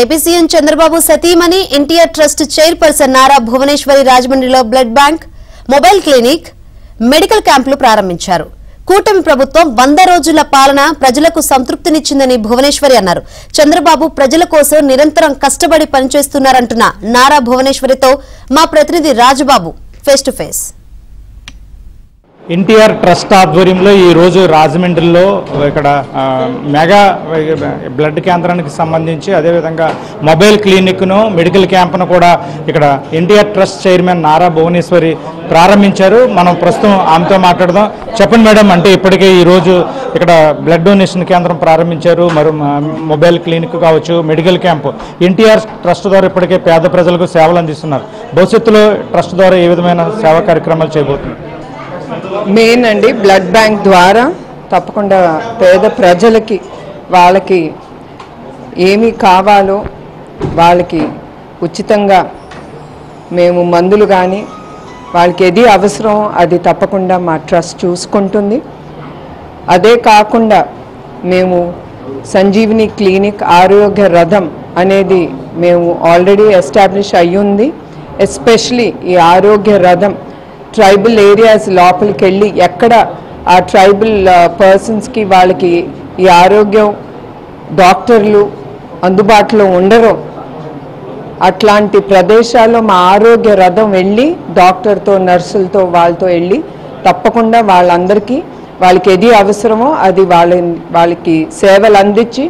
AP CM Chandrababu సతీమణి NTR trust chairperson Nara Bhuvaneswari రాజమండ్రిలో blood bank, mobile clinic, medical క్యాంపులు ప్రారంభించారు. కూటమి ప్రభుత్వం 100 రోజుల పాలన ప్రజలకు సంతృప్తినిచ్చిందని భువనేశ్వరి అన్నారు. చంద్రబాబు ప్రజల కోసం నిరంతరం కష్టపడి పనిచేస్తున్నారంటున్న నారా భువనేశ్వరితో మా ప్రతినిధి Rajababu face to face. NTR trust ఆధ్వర్యంలో ఈ రోజు రాజమండ్రిలో ఇక్కడ మెగా బ్లడ్ కేంద్రానికి సంబంధించి అదేవిధంగా మొబైల్ క్లినిక్ను, మెడికల్ క్యాంప్ను కూడా ఇక్కడ ఎన్టీఆర్ ట్రస్ట్ చైర్మన్ నారా భువనేశ్వరి ప్రారంభించారు. మనం ప్రస్తుతం ఆమెతో మాట్లాడదాం. చెప్పండి మేడం, అంటే ఇప్పటికే ఈరోజు ఇక్కడ బ్లడ్ డొనేషన్ కేంద్రం ప్రారంభించారు, మరి మొబైల్ క్లినిక్ కావచ్చు, మెడికల్ క్యాంపు. ఎన్టీఆర్ ట్రస్ట్ ద్వారా ఇప్పటికే పేద ప్రజలకు సేవలు అందిస్తున్నారు. భవిష్యత్తులో ట్రస్ట్ ద్వారా ఏ విధమైన సేవా కార్యక్రమాలు చేయబోతున్నారు? మెయిన్ అండి, బ్లడ్ బ్యాంక్ ద్వారా తప్పకుండా పేద ప్రజలకి వాళ్ళకి ఏమి కావాలో వాళ్ళకి ఉచితంగా మేము మందులు కానీ వాళ్ళకి ఏది అవసరం అది తప్పకుండా మా ట్రస్ట్ చూసుకుంటుంది. అదే కాకుండా మేము సంజీవిని క్లినిక్, ఆరోగ్య రథం అనేది మేము ఆల్రెడీ ఎస్టాబ్లిష్ అయ్యింది. ఎస్పెషలీ ఈ ఆరోగ్య రథం ట్రైబల్ ఏరియాస్ లోపలికి వెళ్ళి ఎక్కడ ఆ ట్రైబల్ పర్సన్స్కి వాళ్ళకి ఈ ఆరోగ్యం డాక్టర్లు అందుబాటులో ఉండరు, అట్లాంటి ప్రదేశాల్లో మా ఆరోగ్య రథం వెళ్ళి డాక్టర్తో, నర్సులతో వాళ్ళతో వెళ్ళి తప్పకుండా వాళ్ళందరికీ వాళ్ళకి ఏది అవసరమో అది వాళ్ళకి సేవలు అందించి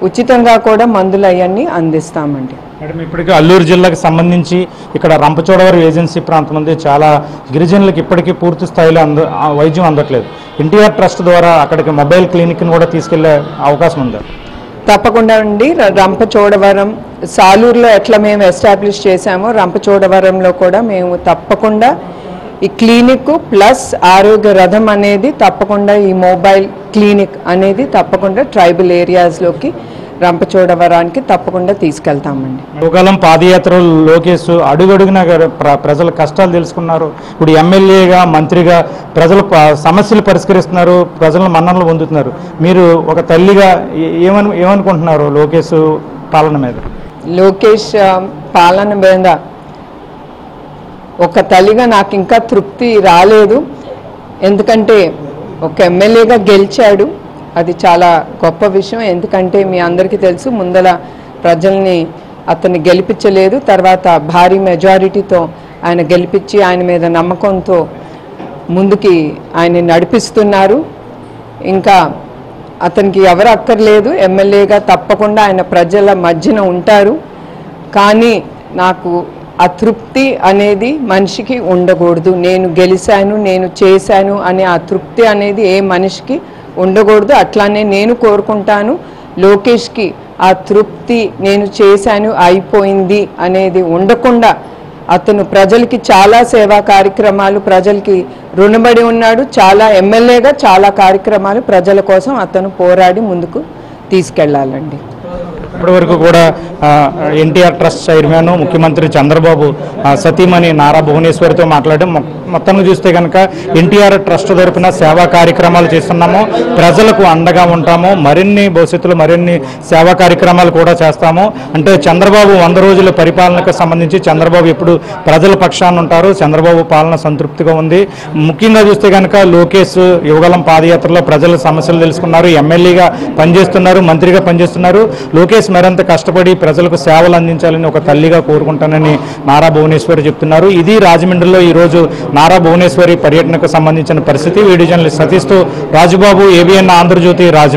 ఉచితంగా కూడా మందులు అవన్నీ అందిస్తామండి. మేడం, ఇప్పటికీ అల్లూరు జిల్లాకు సంబంధించి ఇక్కడ రంపచోడవరం ఏజెన్సీ ప్రాంతం ఉంది. చాలా గిరిజనులకు ఇప్పటికీ పూర్తి స్థాయిలో వైద్యం అందట్లేదు. ఎన్టీఆర్ ట్రస్ట్ ద్వారా అక్కడికి మొబైల్ క్లినిక్ని కూడా తీసుకెళ్లే అవకాశం ఉందా? తప్పకుండా అండి. రంపచోడవరం, సాలూరులో ఎట్లా మేము ఎస్టాబ్లిష్ చేశామో రంపచోడవరంలో కూడా మేము తప్పకుండా ఈ క్లినిక్ ప్లస్ ఆరోగ్య రథం అనేది తప్పకుండా ఈ మొబైల్ క్లినిక్ అనేది తప్పకుండా ట్రైబల్ ఏరియాస్లోకి రంపచోడవరానికి తప్పకుండా తీసుకెళ్తామండి. యువకాలం పాదయాత్రలు లోకేష్ అడుగడుగునా ప్రజల కష్టాలు తెలుసుకున్నారు. ఇప్పుడు ఎమ్మెల్యేగా, మంత్రిగా ప్రజల సమస్యలు పరిష్కరిస్తున్నారు, ప్రజల మన్ననలు పొందుతున్నారు. మీరు ఒక తల్లిగా ఏమనుకుంటున్నారు లోకేష్ పాలన మీద? లోకేష్ పాలన మీద ఒక తల్లిగా నాకు ఇంకా తృప్తి రాలేదు. ఎందుకంటే ఒక ఎమ్మెల్యేగా గెలిచాడు, అది చాలా గొప్ప విషయం. ఎందుకంటే మీ అందరికీ తెలుసు, ముందల ప్రజల్ని అతన్ని గెలిపించలేదు, తర్వాత భారీ మెజారిటీతో ఆయన గెలిపించి ఆయన మీద నమ్మకంతో ముందుకి ఆయన నడిపిస్తున్నారు. ఇంకా అతనికి ఎవరు అక్కర్లేదు, ఎమ్మెల్యేగా తప్పకుండా ఆయన ప్రజల మధ్యన ఉంటారు. కానీ నాకు ఆ తృప్తి అనేది మనిషికి ఉండకూడదు. నేను గెలిచాను, నేను చేశాను అనే ఆ తృప్తి అనేది ఏ మనిషికి ఉండకూడదు. అట్లానే నేను కోరుకుంటాను లోకేష్కి ఆ తృప్తి, నేను చేశాను అయిపోయింది అనేది ఉండకుండా అతను ప్రజలకి చాలా సేవా కార్యక్రమాలు, ప్రజలకి రుణపడి ఉన్నాడు. చాలా ఎమ్మెల్యేగా చాలా కార్యక్రమాలు ప్రజల కోసం అతను పోరాడి ముందుకు తీసుకెళ్లాలండి. ఇప్పటి వరకు కూడా ఎన్టీఆర్ ట్రస్ట్ చైర్మన్ ముఖ్యమంత్రి చంద్రబాబు సతీమణి నారా భువనేశ్వరితో మాట్లాడడం. మొత్తానికి చూస్తే కనుక ఎన్టీఆర్ ట్రస్ట్ తరఫున సేవా కార్యక్రమాలు చేస్తున్నాము, ప్రజలకు అండగా ఉంటాము, భవిష్యత్తులో మరిన్ని సేవా కార్యక్రమాలు కూడా చేస్తాము. అంటే చంద్రబాబు 100 రోజుల పరిపాలనకు సంబంధించి చంద్రబాబు ఎప్పుడు ప్రజల పక్షాన ఉంటారు. చంద్రబాబు పాలన సంతృప్తిగా ఉంది. ముఖ్యంగా చూస్తే కనుక లోకేష్ యువగలం పాదయాత్రలో ప్రజల సమస్యలు తెలుసుకున్నారు, ఎమ్మెల్యేగా పనిచేస్తున్నారు, మంత్రిగా పనిచేస్తున్నారు. లోకేష్ మరింత కష్టపడి ప్రజలకు సేవలు అందించాలని ఒక తల్లిగా కోరుకుంటానని నారా భువనేశ్వరి చెప్తున్నారు. ఇది రాజమండ్రిలో ఈరోజు నారా భువనేశ్వరి పర్యటనకు సంబంధించిన పరిస్థితి. వీడియో జర్నలిస్ట్ సతీష్తో రాజుబాబు, ABN ఆంధ్రజ్యోతి, రాజమండ్రి.